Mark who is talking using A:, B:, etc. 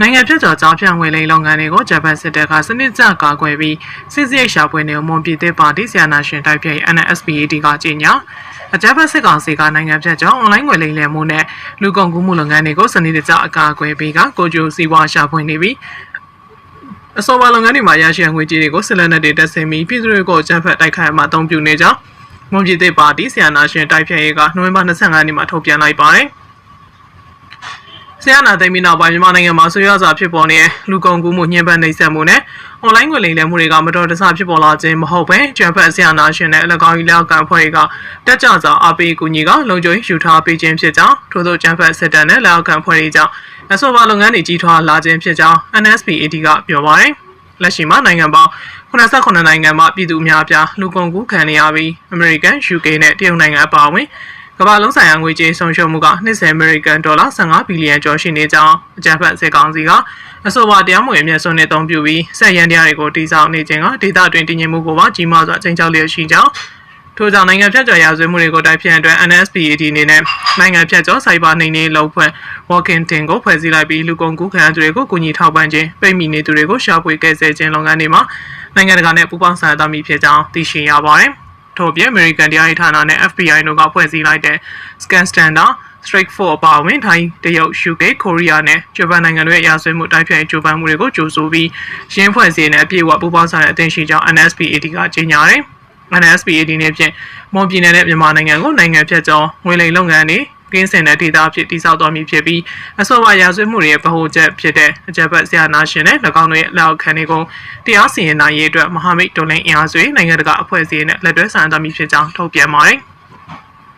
A: နိုင်ငံဖြတ်ကျော်ကြားဖြန့်ဝင်လိမ်လုပ်ငန်းတွေကိုဂျပန်စစ်တပ်ကစနစ်ကျကာကွယ်ပြီးစစ်စရိတ်ရှာဖွေနေမွန်ပြည်သက်ပါတီဆီယနာရှင်တိုက်ဖြတ် NSPAD ကကြေညာအကြမ်းဖက်စစ်ကောင်စီကနိုင်ငံဖြတ်ကျော်အွန်လိုင်းငွေလိမ်လည်မှုနဲ့လူကုန်ကူးမှုလုပ်ငန်းတွေကိုစနစ်တကျအကာအကွယ်ပေးကကိုကျိုစီဝါရှာဖွေနေပြီးအစောပိုင်းလုပ်ငန်းတွေမှာရရှိငွေကြေးတွေကိုစစ်လက်နက်တွေတက်ဆင်ပြီးပြည်သူတွေကိုအကြမ်းဖက်တိုက်ခိုက်မှအသုံးပြုနေကြောင်းမွန်ပြည်သက်ပါတီဆီယနာရှင်တိုက်ဖြတ်ရေးကနိုဝင်ဘာ25ရက်နေ့မှာထုတ်ပြန်လိုက်ပါတယ်ဆီယနာသိမ်းပြီးနောက်ပိုင်းမြန်မာနိုင်ငံမှာဆွေးရစာဖြစ်ပေါ်နေတဲ့လူကုန်ကူးမှုညှဉ်းပန်းနှိပ်စက်မှုနဲ့အွန်လိုင်းငွေလိမ်လည်မှုတွေကမတော်တဆဖြစ်ပေါ်လာခြင်းမဟုတ်ဘဲကျန်းဖက်ဆီယနာရှင်နဲ့အလကောင်ကြီးလက်အောက်အဖွဲ့တွေကတက်ကြစွာအားပေးကူညီကလုံခြုံရေးယူထားပေးခြင်းဖြစ်ကြောင်းထို့သောကျန်းဖက်စစ်တပ်နဲ့လက်အောက်အဖွဲ့တွေကြောင့်အဆိုပါလုပ်ငန်းတွေကြီးထွားလာခြင်းဖြစ်ကြောင်း NSPAD ကပြောပါတယ်လက်ရှိမှာနိုင်ငံပေါင်း89နိုင်ငံမှာပြည်သူအများအပြားလူကုန်ကူးခံနေရပြီးအမေရိကန် UK နဲ့တရုတ်နိုင်ငံအပါအဝင်ကမ္ဘာလုံးဆိုင်ရာငွေကြေးဆုံးရှုံးမှုက20အမေရိကန်ဒေါ်လာ15ဘီလီယံကျော်ရှိနေကြောင်းအကြံဖတ်စစ်ကောင်စီကအဆိုပါတရားမဝင်အမြတ်စွန်းနဲ့အသုံးပြုပြီးဆက်ရန်တရားတွေကိုတိစောက်နေခြင်းကဒေသတွင်းတည်ငြိမ်မှုကိုပါကြီးမားစွာချိန်ချောက်လျက်ရှိကြောင်းထို့ကြောင့်နိုင်ငံဖြတ်ကျော်ရာဇဝတ်မှုတွေကိုတိုက်ဖျက်အတွက် NSPAD အနေနဲ့နိုင်ငံဖြတ်ကျော်စိုက်ဘာနှိမ်နင်းလုပ်ဖွဲ့ Walking Team ကိုဖွဲ့စည်းလိုက်ပြီးလူကုန်ကူးခံသူတွေကိုကူညီထောက်ပံ့ခြင်းပိတ်မိနေသူတွေကိုရှာဖွေကယ်ဆယ်ခြင်းလုပ်ငန်းတွေမှာနိုင်ငံတကာနဲ့ပူးပေါင်းဆောင်ရွက်သွားမည်ဖြစ်ကြောင်းသိရှိရပါတယ်ထို့ပြင် American တရားရေးဌာနနဲ့ FBI တို့ကဖွဲ့စည်းလိုက်တဲ့ Scan Standard Strike Force အပါအဝင်ထိုင်းတရုတ် UK ကိုရီးယားနဲ့ဂျပန်နိုင်ငံတွေရဲ့ရာဇဝတ်မှုတိုက်ဖျက်ကြိုးပမ်းမှုတွေကိုကြိုးဆိုပြီးရင်းဖွဲ့စည်းတဲ့အပြည့်အဝပူးပေါင်းဆောင်ရွက်အသင့်ရှိကြောင်း NSPAD ကကြေညာတယ်။ NSPAD နဲ့ဖြင့်မွန်ပြည်နယ်နဲ့မြန်မာနိုင်ငံကိုနိုင်ငံဖြတ်ကျော်ငွေလိမ်လုပ်ငန်းတွေကင်းစင်တဲ့ဒေသအဖြစ်တည်ဆောက်သွားမည်ဖြစ်ပြီးအဆိုပါရာဇဝတ်မှုတွေရဲ့ဗဟိုချက်ဖြစ်တဲ့အကြမ်းဖက်ဆရာနာရှင်နဲ့၎င်းတို့ရဲ့လက်အောက်ခံတွေကိုတရားစီရင်နိုင်ရေးအတွက်မဟာမိတ်တော်လှန်အင်အားစုနိုင်ငံတကာအဖွဲ့အစည်းနဲ့လက်တွဲဆောင်ရွက်သွားမည်ဖြစ်ကြောင်းထုတ်ပြန်ပါတယ်။